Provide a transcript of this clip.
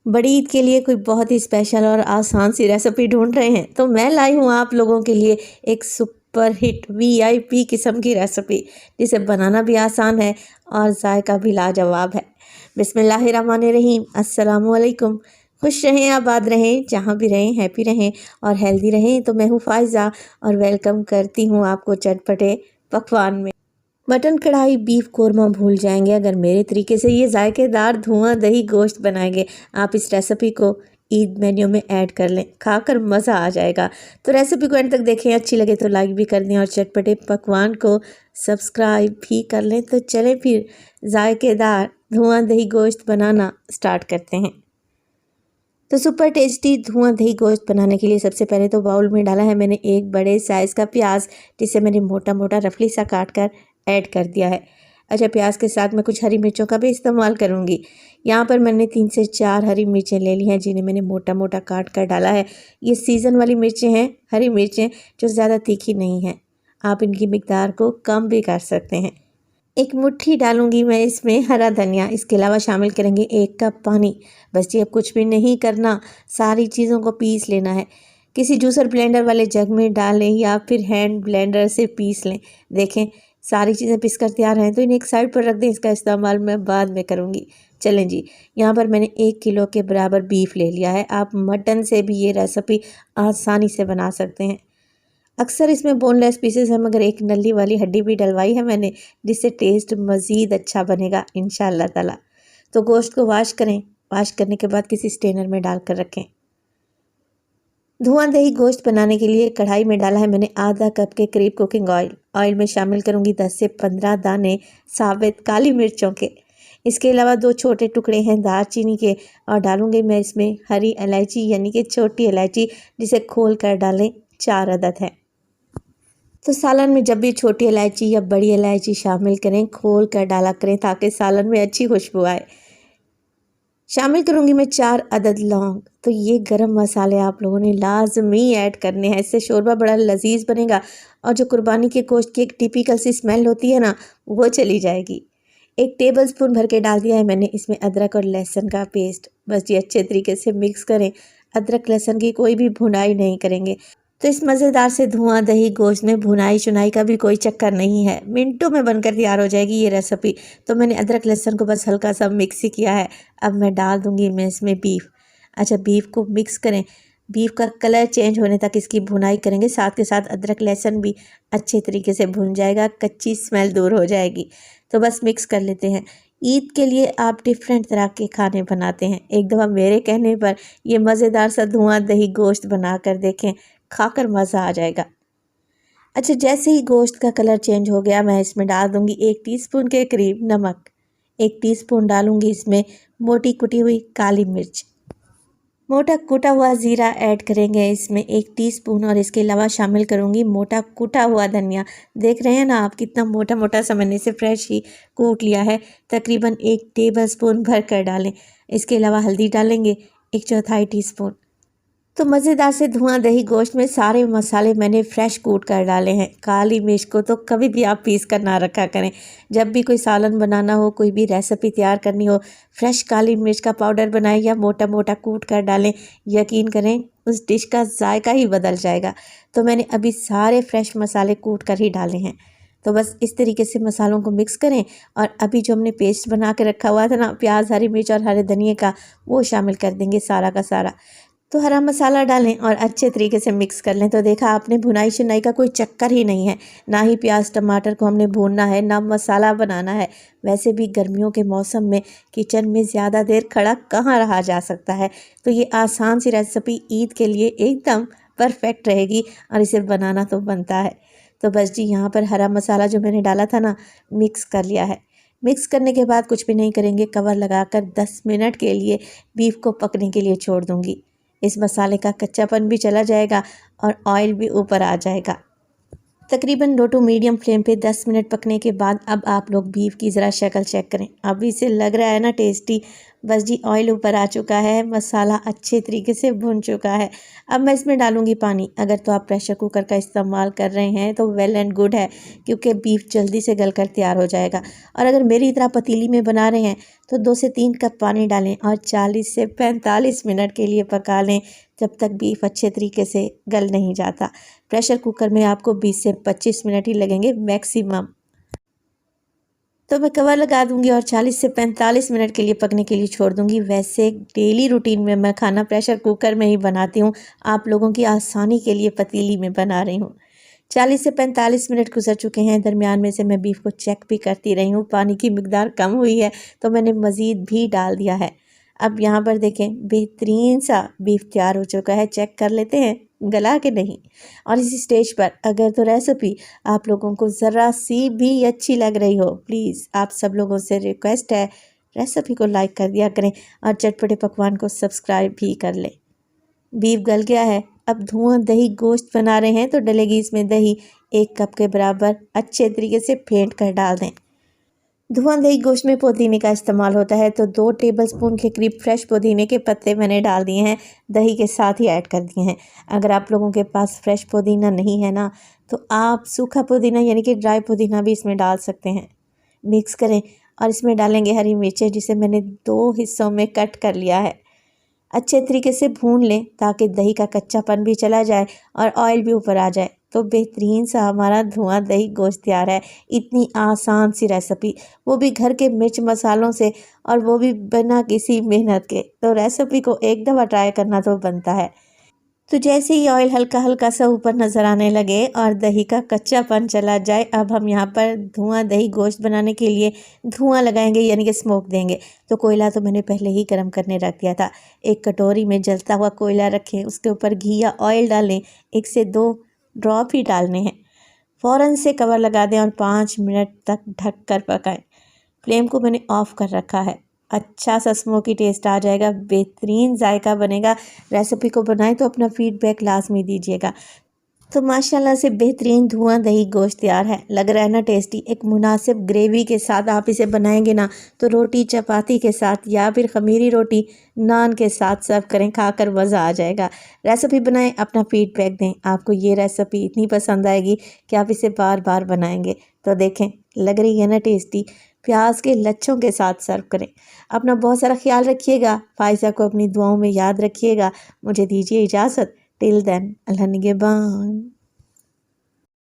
बड़ी ईद के लिए कोई बहुत ही स्पेशल और आसान सी रेसिपी ढूंढ रहे हैं तो मैं लाई हूँ आप लोगों के लिए एक सुपर हिट वीआईपी किस्म की रेसिपी जिसे बनाना भी आसान है और जायका भी लाजवाब है। बिस्मिल्लाहिर्रहमानिर्रहीम, अस्सलाम वालेकुम। खुश रहें, आबाद रहें, जहाँ भी रहें हैप्पी रहें और हेल्दी रहें। तो मैं हूँ फ़ायज़ा और वेलकम करती हूँ आपको चटपटे पकवान में। मटन कढ़ाई बीफ कोरमा भूल जाएंगे अगर मेरे तरीके से ये जायकेदार धुआं दही गोश्त बनाएंगे। आप इस रेसिपी को ईद मेन्यू में ऐड कर लें, खाकर मज़ा आ जाएगा। तो रेसिपी को एंड तक देखें, अच्छी लगे तो लाइक भी कर दें और चटपटे पकवान को सब्सक्राइब भी कर लें। तो चलें फिर जायकेदार धुआं दही गोश्त बनाना स्टार्ट करते हैं। तो सुपर टेस्टी धुआं दही गोश्त बनाने के लिए सबसे पहले तो बाउल में डाला है मैंने एक बड़े साइज़ का प्याज, जिसे मैंने मोटा मोटा रफली सा काट कर ऐड कर दिया है। अच्छा, प्याज के साथ मैं कुछ हरी मिर्चों का भी इस्तेमाल करूँगी। यहाँ पर मैंने 3 से 4 हरी मिर्चें ले ली हैं, जिन्हें मैंने मोटा मोटा काट कर डाला है। ये सीज़न वाली मिर्चें हैं, हरी मिर्चें जो ज़्यादा तीखी नहीं हैं। आप इनकी मिकदार को कम भी कर सकते हैं। एक मुट्ठी डालूंगी मैं इसमें हरा धनिया। इसके अलावा शामिल करेंगे 1 कप पानी। बस जी, अब कुछ भी नहीं करना, सारी चीज़ों को पीस लेना है। किसी जूसर ब्लेंडर वाले जग में डालें या फिर हैंड ब्लेंडर से पीस लें। देखें सारी चीज़ें पीस कर तैयार हैं, तो इन्हें एक साइड पर रख दें, इसका इस्तेमाल मैं बाद में करूँगी। चलें जी, यहाँ पर मैंने 1 किलो के बराबर बीफ ले लिया है। आप मटन से भी ये रेसिपी आसानी से बना सकते हैं। अक्सर इसमें बोनलेस पीसेस हैं, मगर एक नली वाली हड्डी भी डलवाई है मैंने, जिससे टेस्ट मज़ीद अच्छा बनेगा इंशाअल्लाह ताला। तो गोश्त को वॉश करें, वॉश करने के बाद किसी स्टेनर में डालकर रखें। धुआं दही गोश्त बनाने के लिए कढ़ाई में डाला है मैंने आधा कप के करीब कुकिंग ऑयल। ऑयल में शामिल करूंगी 10 से 15 दाने साबित काली मिर्चों के। इसके अलावा 2 छोटे टुकड़े हैं दालचीनी के, और डालूंगी मैं इसमें हरी इलायची यानी कि छोटी इलायची, जिसे खोल कर डालें, 4 अदद है। तो सालन में जब भी छोटी इलायची या बड़ी इलायची शामिल करें, खोल कर डाला करें ताकि सालन में अच्छी खुशबू आए। शामिल करूंगी मैं 4 अदद लौंग। तो ये गरम मसाले आप लोगों ने लाजमी ऐड करने हैं, इससे शोरबा बड़ा लजीज बनेगा और जो कुर्बानी के गोश्त की एक टिपिकल सी स्मेल होती है ना, वो चली जाएगी। 1 टेबल स्पून भर के डाल दिया है मैंने इसमें अदरक और लहसुन का पेस्ट। बस ये अच्छे तरीके से मिक्स करें। अदरक लहसुन की कोई भी भुनाई नहीं करेंगे। तो इस मज़ेदार से धुआं दही गोश्त में भुनाई शुनाई का भी कोई चक्कर नहीं है, मिनटों में बनकर तैयार हो जाएगी ये रेसिपी। तो मैंने अदरक लहसुन को बस हल्का सा मिक्स ही किया है। अब मैं डाल दूंगी मैं इसमें बीफ। अच्छा, बीफ को मिक्स करें, बीफ का कलर चेंज होने तक इसकी भुनाई करेंगे। साथ के साथ अदरक लहसुन भी अच्छे तरीके से भुन जाएगा, कच्ची स्मेल दूर हो जाएगी। तो बस मिक्स कर लेते हैं। ईद के लिए आप डिफरेंट तरह के खाने बनाते हैं, एक दफ़ा मेरे कहने पर ये मज़ेदार सा धुआं दही गोश्त बना कर देखें, खाकर मज़ा आ जाएगा। अच्छा, जैसे ही गोश्त का कलर चेंज हो गया, मैं इसमें डाल दूंगी 1 टीस्पून के करीब नमक। 1 टीस्पून डालूंगी इसमें मोटी कुटी हुई काली मिर्च। मोटा कूटा हुआ ज़ीरा ऐड करेंगे इसमें 1 टीस्पून, और इसके अलावा शामिल करूंगी मोटा कूटा हुआ धनिया। देख रहे हैं ना आप, कितना मोटा मोटा सा मैंने इसे फ्रेश ही कूट लिया है। तकरीबन 1 टेबल स्पून भर कर डालें। इसके अलावा हल्दी डालेंगे 1/4 टीस्पून। तो मज़ेदार से धुआं दही गोश्त में सारे मसाले मैंने फ्रेश कूट कर डाले हैं। काली मिर्च को तो कभी भी आप पीस कर ना रखा करें। जब भी कोई सालन बनाना हो, कोई भी रेसिपी तैयार करनी हो, फ्रेश काली मिर्च का पाउडर बनाएं या मोटा मोटा कूट कर डालें। यकीन करें, उस डिश का जायका ही बदल जाएगा। तो मैंने अभी सारे फ्रेश मसाले कूट कर ही डाले हैं। तो बस इस तरीके से मसालों को मिक्स करें, और अभी जो हमने पेस्ट बना के रखा हुआ था ना, प्याज हरी मिर्च और हरे धनिए का, वो शामिल कर देंगे सारा का सारा। तो हरा मसाला डालें और अच्छे तरीके से मिक्स कर लें। तो देखा आपने, भुनाई शुनाई का कोई चक्कर ही नहीं है। ना ही प्याज टमाटर को हमने भूनना है, ना मसाला बनाना है। वैसे भी गर्मियों के मौसम में किचन में ज़्यादा देर खड़ा कहाँ रहा जा सकता है। तो ये आसान सी रेसिपी ईद के लिए एकदम परफेक्ट रहेगी, और इसे बनाना तो बनता है। तो बस जी, यहाँ पर हरा मसाला जो मैंने डाला था ना, मिक्स कर लिया है। मिक्स करने के बाद कुछ भी नहीं करेंगे, कवर लगाकर 10 मिनट के लिए बीफ को पकने के लिए छोड़ दूँगी। इस मसाले का कच्चापन भी चला जाएगा और ऑयल भी ऊपर आ जाएगा। तकरीबन लो टू मीडियम फ्लेम पे 10 मिनट पकने के बाद अब आप लोग बीफ की ज़रा शक्ल चेक करें। अभी से लग रहा है ना टेस्टी, बस जी ऑयल ऊपर आ चुका है, मसाला अच्छे तरीके से भुन चुका है। अब मैं इसमें डालूंगी पानी। अगर तो आप प्रेशर कुकर का इस्तेमाल कर रहे हैं तो वेल एंड गुड है, क्योंकि बीफ जल्दी से गल कर तैयार हो जाएगा। और अगर मेरी तरह पतीली में बना रहे हैं तो 2 से 3 कप पानी डालें और 40 से 45 मिनट के लिए पका लें, जब तक बीफ अच्छे तरीके से गल नहीं जाता। प्रेशर कुकर में आपको 20 से 25 मिनट ही लगेंगे मैक्सिमम। तो मैं कवर लगा दूंगी और 40 से 45 मिनट के लिए पकने के लिए छोड़ दूंगी। वैसे डेली रूटीन में मैं खाना प्रेशर कुकर में ही बनाती हूँ, आप लोगों की आसानी के लिए पतीली में बना रही हूँ। 40 से 45 मिनट गुजर चुके हैं। दरमियान में से मैं बीफ को चेक भी करती रही हूँ, पानी की मिकदार कम हुई है तो मैंने मज़ीद भी डाल दिया है। अब यहाँ पर देखें, बेहतरीन सा बीफ तैयार हो चुका है। चेक कर लेते हैं गला के नहीं। और इसी स्टेज पर अगर तो रेसिपी आप लोगों को ज़रा सी भी अच्छी लग रही हो, प्लीज़ आप सब लोगों से रिक्वेस्ट है, रेसिपी को लाइक कर दिया करें और चटपटे पकवान को सब्सक्राइब भी कर लें। बीफ गल गया है। अब धुआं दही गोश्त बना रहे हैं तो डलेगी इसमें दही। 1 कप के बराबर अच्छे तरीके से फेंट कर डाल दें। धुआं दही गोश्त में पुदीने का इस्तेमाल होता है, तो 2 टेबलस्पून के करीब फ्रेश पुदीने के पत्ते मैंने डाल दिए हैं, दही के साथ ही ऐड कर दिए हैं। अगर आप लोगों के पास फ्रेश पुदीना नहीं है ना, तो आप सूखा पुदीना यानी कि ड्राई पुदीना भी इसमें डाल सकते हैं। मिक्स करें और इसमें डालेंगे हरी मिर्चें, जिसे मैंने 2 हिस्सों में कट कर लिया है। अच्छे तरीके से भून लें ताकि दही का कच्चापन भी चला जाए और ऑयल भी ऊपर आ जाए। तो बेहतरीन सा हमारा धुआं दही गोश्त तैयार है। इतनी आसान सी रेसिपी, वो भी घर के मिर्च मसालों से, और वो भी बिना किसी मेहनत के। तो रेसिपी को एक दफ़ा ट्राई करना तो बनता है। तो जैसे ही ऑयल हल्का हल्का सा ऊपर नज़र आने लगे और दही का कच्चापन चला जाए, अब हम यहाँ पर धुआं दही गोश्त बनाने के लिए धुआं लगाएंगे, यानी कि स्मोक देंगे। तो कोयला तो मैंने पहले ही गर्म करने रख दिया था। एक कटोरी में जलता हुआ कोयला रखें, उसके ऊपर घी या ऑयल डालें। 1 से 2 ड्रॉप ही डालने हैं। फ़ौरन से कवर लगा दें और 5 मिनट तक ढक कर पकाएं। फ्लेम को मैंने ऑफ़ कर रखा है। अच्छा सा स्मोकी टेस्ट आ जाएगा, बेहतरीन जायका बनेगा। रेसिपी को बनाएं तो अपना फीडबैक लाजमी दीजिएगा। तो माशाल्लाह से बेहतरीन धुआं दही गोश्त तैयार है। लग रहा है ना टेस्टी। एक मुनासिब ग्रेवी के साथ आप इसे बनाएंगे ना, तो रोटी चपाती के साथ या फिर खमीरी रोटी नान के साथ सर्व करें, खाकर मज़ा आ जाएगा। रेसिपी बनाएं, अपना फीडबैक दें। आपको ये रेसिपी इतनी पसंद आएगी कि आप इसे बार बार बनाएंगे। तो देखें, लग रही है ना टेस्टी। प्याज के लच्छों के साथ सर्व करें। अपना बहुत सारा ख्याल रखिएगा। फ़ाइज़ा को अपनी दुआओं में याद रखिएगा। मुझे दीजिए इजाज़त। टिल देन, अल्लाह निगहबान।